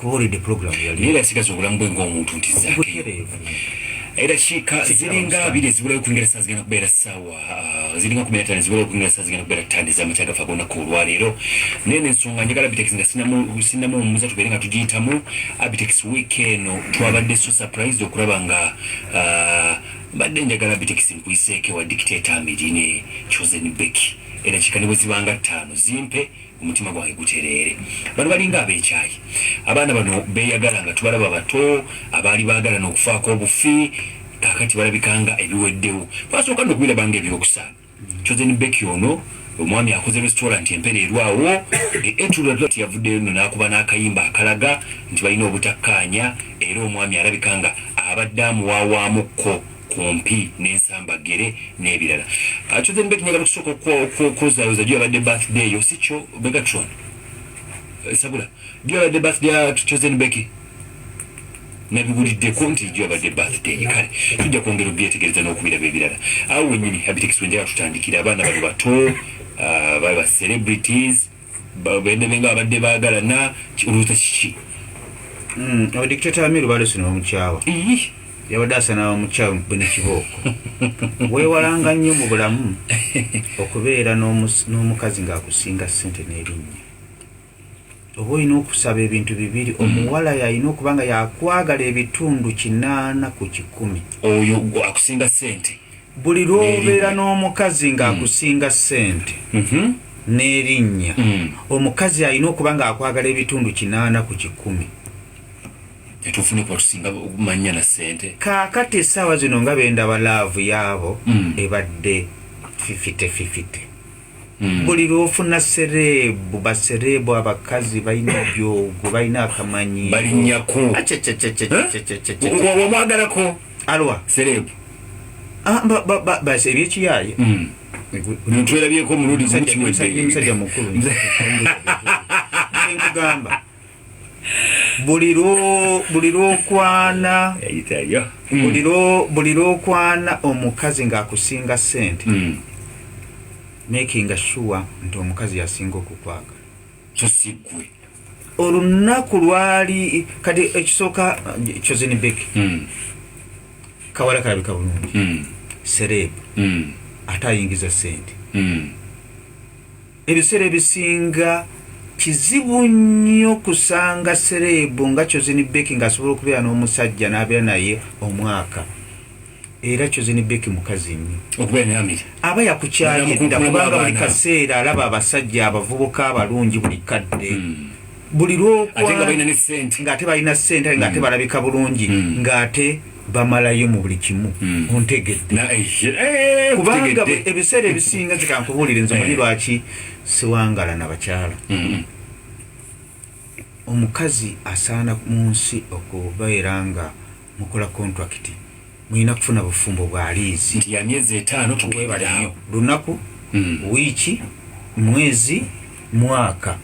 kubuulidde program yali era sigaza obulamu bwe ng'omuntu nti zakeyo era kika ziringa abiri ezibulayo okwingira saa zigenda kubeera ssaawa ziringa 15 ezibulayo okwingira saa zigenda kubeera 5 ez'amakya gafa olunaku olwaleero naye n'ensonga njagala Abitex nga sinnamu omuza tubeere nga tugiyitamu Abitex week eno twabadde so surprised okulaba nga badde njagala Abitex nkuyiseeko wa dictator Amirine Chosen Becky era kika ne bwe zibanga 5 zimpe omutima gwange gutereere bano balinga ab'ekyayi abaana bano beeyagala nga tubalaba bato abaali baagala n'okufaako obufi kaakati balabikanga ebiweddewo basooka n'okubirabanga ebyokusaaga Chosen Becky ono omwami akoze restaurant empereerwawo etulati yavuddeyo nno n'akuba n'akayimba akalaga nti balina obutakkaanya era omwami alabikanga abadde amuwaawamukko kumpi n'ensambagere n'ebirala Chosen Becky njagala kusooka okwozayoza gye yabadde birthday yo sikyo Megatron sabula gye yabadde birthday ya Chosen Becky nabibuliddeko nti gye yabadde birthday kale tujja kwongera obyetegereza n'okubiraba ebirala awo wennyini Abitex wenjala tutandikira abaana bali bato bali ba celebrities bendebenga babadde baagalana oluuta kiki dictator Amiru balesino omukyawa yabadde asana omukyawa bene kibooko weewalanga nnyo mu bulamu okubeera n'omukazi ng'akusinga ssente n'erinnya oba olina okusaba ebintu bibiri omuwala yalina okuba nga yakwagala ebitundu 8 ku 10 oyo akusinga ssente buli lw'obeera n'omukazi ng'akusinga ssente n'erinnya omukazi alina okuba ng'akwagala ebitundu 8 ku 10 etufune kwa tusinga manya na sente kaakati essaawa zino nga bendaba laavu yaabo ebadde 50-50 buli lwofuna serebu baserebu abakazi balina ebyogo balina akamanyi balinnyako wamwagalako alwa serebu basi ebyekiyaye ntwerabyeko omulundi musajja mukulu nkugamba buli lwokwana buli lwokwana omukazi ng'akusinga ssente making sure nti omukazi yasinga okukwagala so sigwe olunaku lwali kati ekisooka Chosen Becky kawala kalabika bulungi serebu ate ayingiza ssente ebiseera ebisinga kizibu nnyo kusanga serebu nga Chosen Becky ng'asobola okubeera n'omusajja n'abeera naye omwaka era Chosen Becky mukazi nnyo aba yakukyalidda kubanga buli kaseera alaba abasajja abavubuka abalungi buli kadde buli ng'ate balina ssente ng'ate balabika bulungi ng'ate bamalayo mu buli kimu ontegedde kubanga ebiseera ebisinga zikankubuulire nze muli lwaki siwangala n'abakyala omukazi asaana mu nsi okubeera nga mukola contract mulina kufuna bufumbo bwa liizi nti ya myezi 5 tuweebala lunaku wiiki mwezi mwaka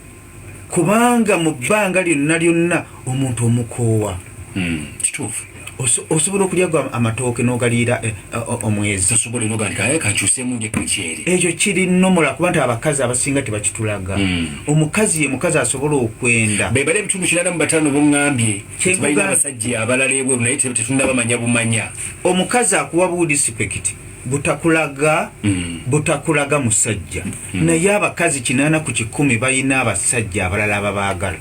kubanga mu bbanga lyonna omuntu omukoowa kituufu osobola okulya amatooke n'ogaliira omwezi ekyo kiri nnomola kuba nti abakazi abasinga tebakitulaga omukazi ye mukazi asobola okwenda bebale ebitundu 85 bongambye balina abasajja abalala ebweru naye tetundabamanya bumanya omukazi akuwa budispect butakulaga musajja naye abakazi 8 ku 10 balina abasajja abalala ababaagala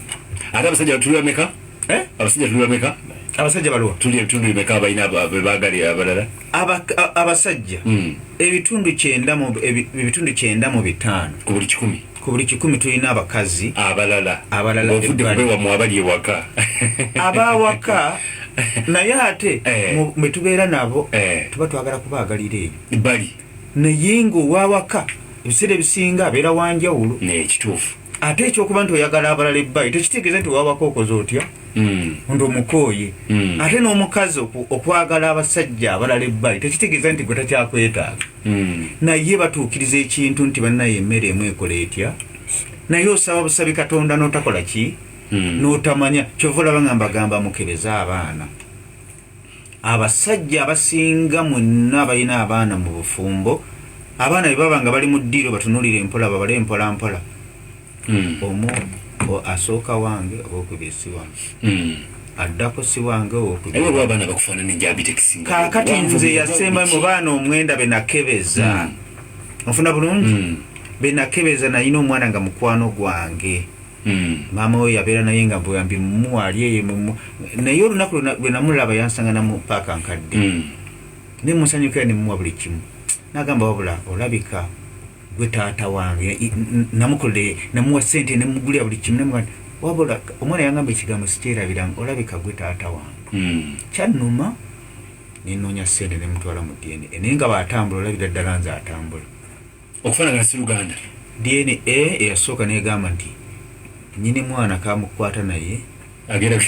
ate abasajja tulibameka abasajja tulibameka abasajja balwa tuli ebitundu bimeka abalina bebagali abalala abasajja ebitundu 9 mu 5 ku buli 10 ku buli 10 tulina abakazi abalala ovudde kubewa mu abali ewaka abawaka naye ate mwe tubeera nabo tuba twagala kubaagalira eyo bali naye ng'owawaka ebiseera ebisinga abeera wanjawulo nekituufu ate ekyokuba nti oyagala abalala ebbali tekitegeeza nti wawaka okoze otya nti omukooye ate n'omukazi okwagala abasajja abalala ebbali tekitegeeza nti gwe takyakwetaaga naye batuukiriza ekintu nti bannaye emmere emu ekola etya naye osaba busabi Katonda n'otakola ki n'otamanya kyova olaba nga mbagamba mukereza abaana abasajja abasinga mwenna balina abaana mu bufumbo abaana bwe baba nga bali mu ddiiro batunuulire empola babale empolampola asooka wange owookubiri si wange addako si wange owookubiri bakufaanana enjabitekisi kaakati nze yasemba mu baana omwenda benakebeza ofuna bulungi benakebeza nayina omwana nga mukwano gwange maama we yabeera naye nga bweyambi mumuwali eyo naye olunaku lwe namulaba yansangana mu paaka nkadde ne musanyukira ne mumuwa buli kimu nagamba wabula olabika gwe taata wange namukolere namuwa sente nemugulira buli kimu nemugamba wabula omwana yangamba ekigambo sikyerabiranga olabika gwe taata wange kyannuma nenoonya sente nemutwala mu DNA naye nga baatambula olabira ddala nze atambula okufaanagana si Luganda DNA eyasooka negamba nti nyine mwana kamukwata naye agenda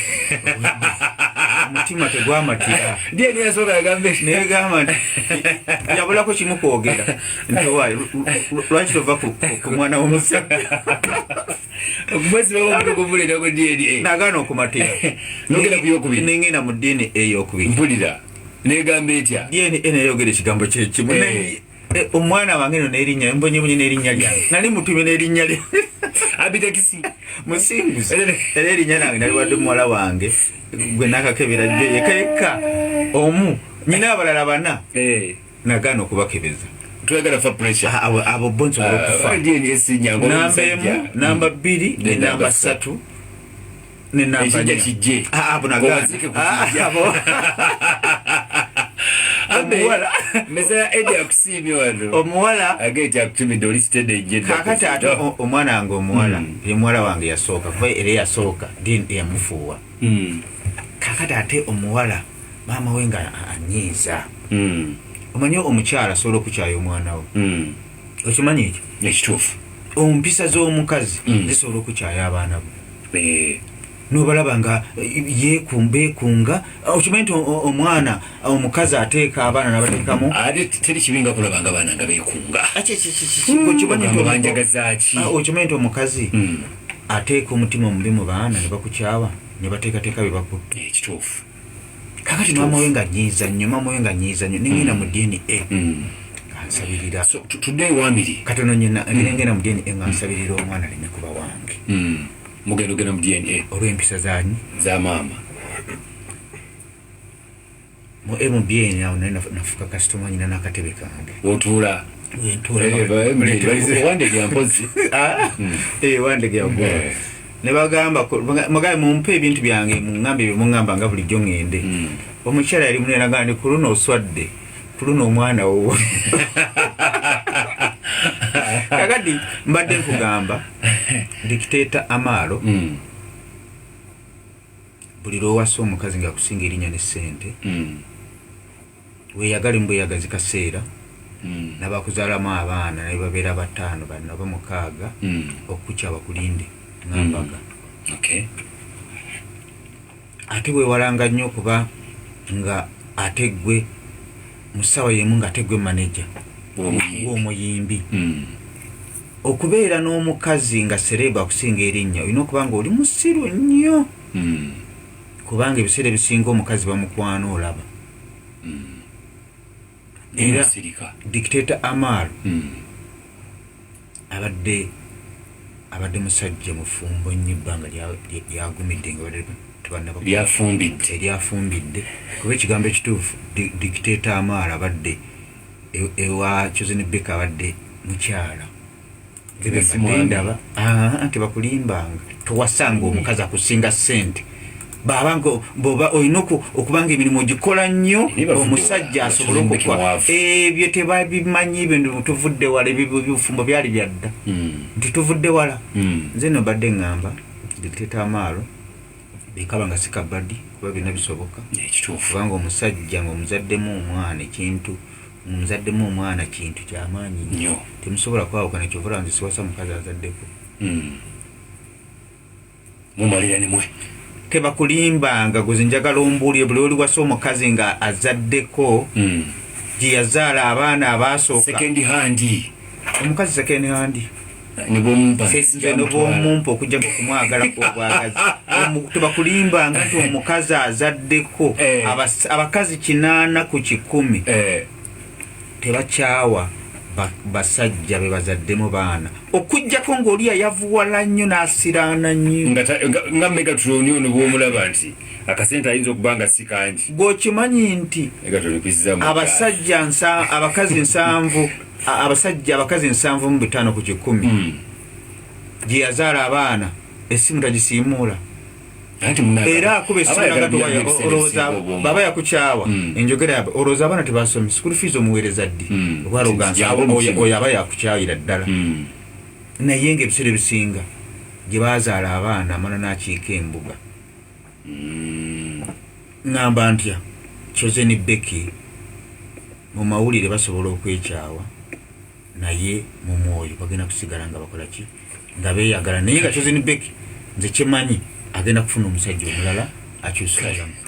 omutima tegwamatira DNA yasooka yagambe negamba nti yabulako kimu kwogera nti lwaki tova ku mwana w'omusajja okumwezi bawomutogovulirako DNA nagaana okumatira nogenda kuyokubiri nengenda mu DNA eyokubiri mpulira negamba etya DNA neyogera ekigambo kyekimu omwana wange no nerinnya mbonyebonye nerinnya lyange nali mutume nerinnya lyange abitekisi musinguzi era erinnya nange naliwadde muwala wange gwe nakakebera yekeka omu nyina abalala bana nagaana okubakebeza twagala fa pressure abo bo nsobola okufa namba emu namba bbiri ne namba ssatu ne namba kijje abo nagaana omuwala mesaya edi akusiimye wano omuwala ageeti akutumidde oli sitede ejjedda kakati ate omwana wange omuwala ye muwala wange yasooka kuba era yasooka yamufuuwa kakati ate omuwala maama we nga anyiiza omanyi omukyala asobola okukyaya omwana we okimanyi ekyo ekituufu ompisa z'omukazi zisobola okukyaya abaana bo nobalaba nga beekunga okimanyi nti omwana omukazi ateeka abaana nabateekamu ate teri kibinga kulabanga abaana nga beekunga okimanyi nti omukazi ateeka omutima omubi mu baana ne bakukyawa ne bateekateeka bye bakutta ekituufu kakati maama we nga nyiiza nnyo maama we nga nyiiza nnyo nengenda mu DNA kansabirira tudde ewambiri katono nyina nengenda mu DNA nga nsabirira omwana aleme kuba wange mugenda mu DNA olw'empisa zanyi za maama mu MBN awo naye nafuka kasitoma nyina n'akatebe kange otuula wandege mpozi wandege yago ne bagamba mugabe mumpe ebintu byange muŋŋambe bye muŋŋamba nga bulijjo ŋŋende omukyala yali muneraga ndi ku luno oswadde ku luno omwana wowo kakati mbadde nkugamba dikiteeta Amaro buli lwowasa omukazi nga kusinga erinnya ne ssente weeyagale mbweyagazi kaseera nabakuzaalamu abaana naye babeera 5 bana oba 6 okukya bakulinde ŋambaga ate weewalanga nnyo okuba nga ate ggwe mu ssaawa yemu nga ate ggwe maneja w'omuyimbi okubeera n'omukazi nga serebu akusinga erinnya olina okuba nga oli musiru nnyo kubanga ebiseera ebisinga omukazi bamukwana olaba era dikiteeta Amaro abadde musajja mufumbo nnyo ebbanga lyagumidde nga lyafumbidde kuba ekigambo ekituufu dikiteeta Amaro abadde ewa Chozinebeka abadde mukyala ndaba tebakulimbanga towasanga omukazi akusinga ssente baba olina okubanga emirimu ogikola nnyo omusajja asobole okukwa ebyo tebabimanyi bintu tuvudde wala ebifumbo byali byadda nti tuvudde wala nze no badde ŋŋamba dikiteeta Amaro bikaba nga sikabadi kuba birina bisoboka kubanga omusajja ng'omuzaddemu omwana ekintu muzaddemu omwana kintu kyamaanyi nnyo temusobola kwawukana ekyovula nze siwasa mukazi azaddeko mumalira nemwe tebakulimbanga guzi njagala ombuulire buli oli wasa omukazi nga azaddeko gye yazaala abaana abaasooka second hand omukazi second hand nebomumpa okujja kumwagalako obwagazi tebakulimbanga nti omukazi azaddeko abakazi 8 ku 100 tebakyawa basajja be bazaddemu baana okujjako ng'oli yayavuwala nnyo n'asiraana nnyo nga Megatron ono bw'omulaba nti akasente ayinza okuba nga si kangi gwokimanyi nti abasajja abakazi 7 abakazi 7 ku 100 gye yazaala abaana essimu tagisiimuula era akuba essimu baba yakukyawa enjogera yabe olowooza abaana tebasomi school fees omuweereza ddi obwalogansa oyo aba yakukyayira ddala naye ng'ebiseera ebisinga gye bazaala abaana amala n'akiika embuga ŋŋamba ntya Choze ne Becky mu mawulire basobola okwekyawa naye mu mwoyo bagenda kusigala nga bakola ki nga beeyagala naye nga Choze ne Becky nze kyemanyi agenda kufuna omusajja omulala akyusa